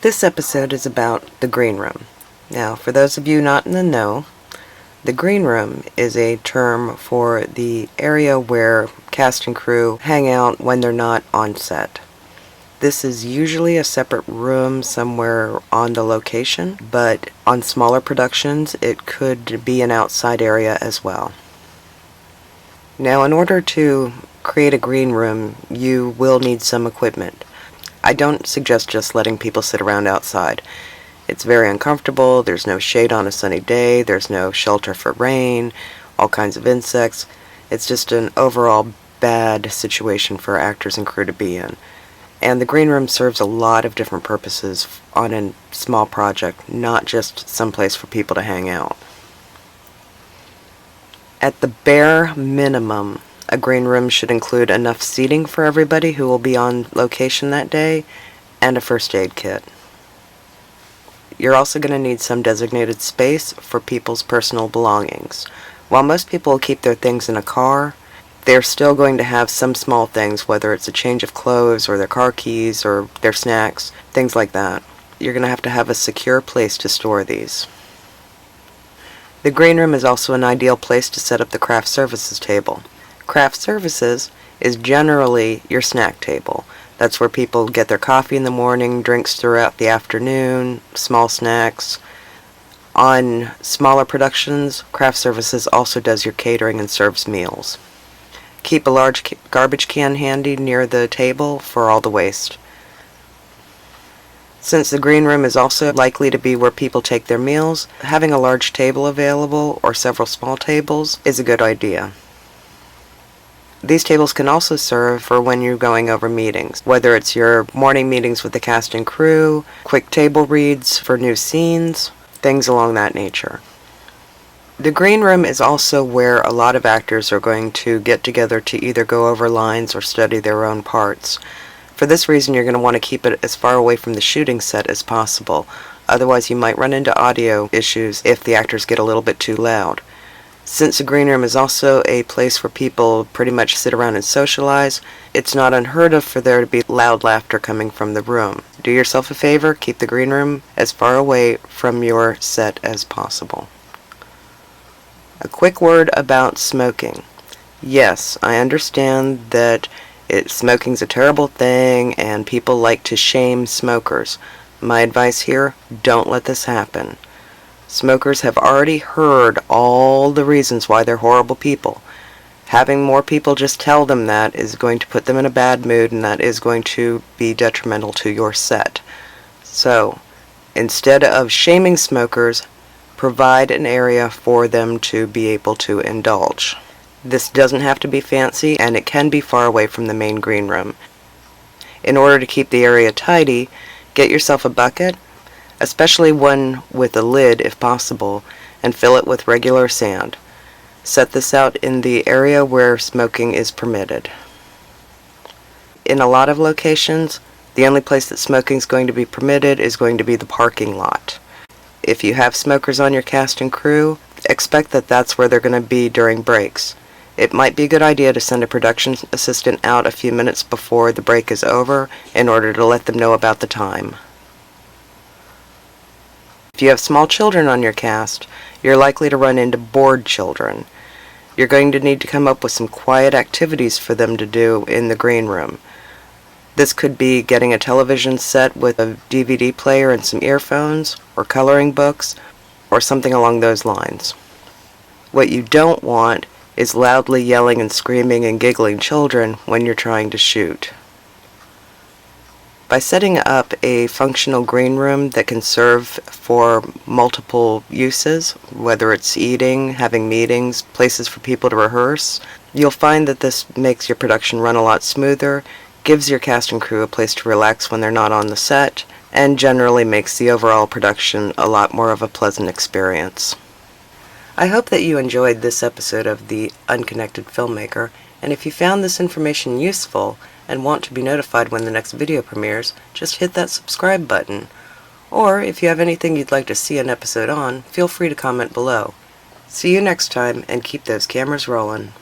This episode is about the green room. Now, for those of you not in the know, the green room is a term for the area where cast and crew hang out when they're not on set. This is usually a separate room somewhere on the location, but on smaller productions it could be an outside area as well. Now, in order to create a green room, you will need some equipment. I don't suggest just letting people sit around outside. It's very uncomfortable, there's no shade on a sunny day, there's no shelter for rain, all kinds of insects. It's just an overall bad situation for actors and crew to be in. And the green room serves a lot of different purposes on a small project, not just some place for people to hang out. At the bare minimum, a green room should include enough seating for everybody who will be on location that day, and a first aid kit. You're also going to need some designated space for people's personal belongings. While most people will keep their things in a car, they're still going to have some small things, whether it's a change of clothes or their car keys or their snacks, things like that. You're going to have a secure place to store these. The green room is also an ideal place to set up the craft services table. Craft services is generally your snack table. That's where people get their coffee in the morning, drinks throughout the afternoon, small snacks. On smaller productions, craft services also does your catering and serves meals. Keep a large garbage can handy near the table for all the waste. Since the green room is also likely to be where people take their meals, having a large table available or several small tables is a good idea. These tables can also serve for when you're going over meetings, whether it's your morning meetings with the cast and crew, quick table reads for new scenes, things along that nature. The green room is also where a lot of actors are going to get together to either go over lines or study their own parts. For this reason, you're going to want to keep it as far away from the shooting set as possible. Otherwise, you might run into audio issues if the actors get a little bit too loud. Since the green room is also a place where people pretty much sit around and socialize, it's not unheard of for there to be loud laughter coming from the room. Do yourself a favor, keep the green room as far away from your set as possible. A quick word about smoking. Yes, I understand that smoking's a terrible thing and people like to shame smokers. My advice here, don't let this happen. Smokers have already heard all the reasons why they're horrible people. Having more people just tell them that is going to put them in a bad mood, and that is going to be detrimental to your set. So, instead of shaming smokers, provide an area for them to be able to indulge. This doesn't have to be fancy, and it can be far away from the main green room. In order to keep the area tidy, get yourself a bucket, especially one with a lid if possible, and fill it with regular sand. Set this out in the area where smoking is permitted. In a lot of locations, the only place that smoking is going to be permitted is going to be the parking lot. If you have smokers on your cast and crew, expect that that's where they're going to be during breaks. It might be a good idea to send a production assistant out a few minutes before the break is over in order to let them know about the time. If you have small children on your cast, you're likely to run into bored children. You're going to need to come up with some quiet activities for them to do in the green room. This could be getting a television set with a DVD player and some earphones, or coloring books, or something along those lines. What you don't want is loudly yelling and screaming and giggling children when you're trying to shoot. By setting up a functional green room that can serve for multiple uses, whether it's eating, having meetings, places for people to rehearse, you'll find that this makes your production run a lot smoother, gives your cast and crew a place to relax when they're not on the set, and generally makes the overall production a lot more of a pleasant experience. I hope that you enjoyed this episode of the Unconnected Filmmaker, and if you found this information useful and want to be notified when the next video premieres, just hit that subscribe button. Or, if you have anything you'd like to see an episode on, feel free to comment below. See you next time, and keep those cameras rolling.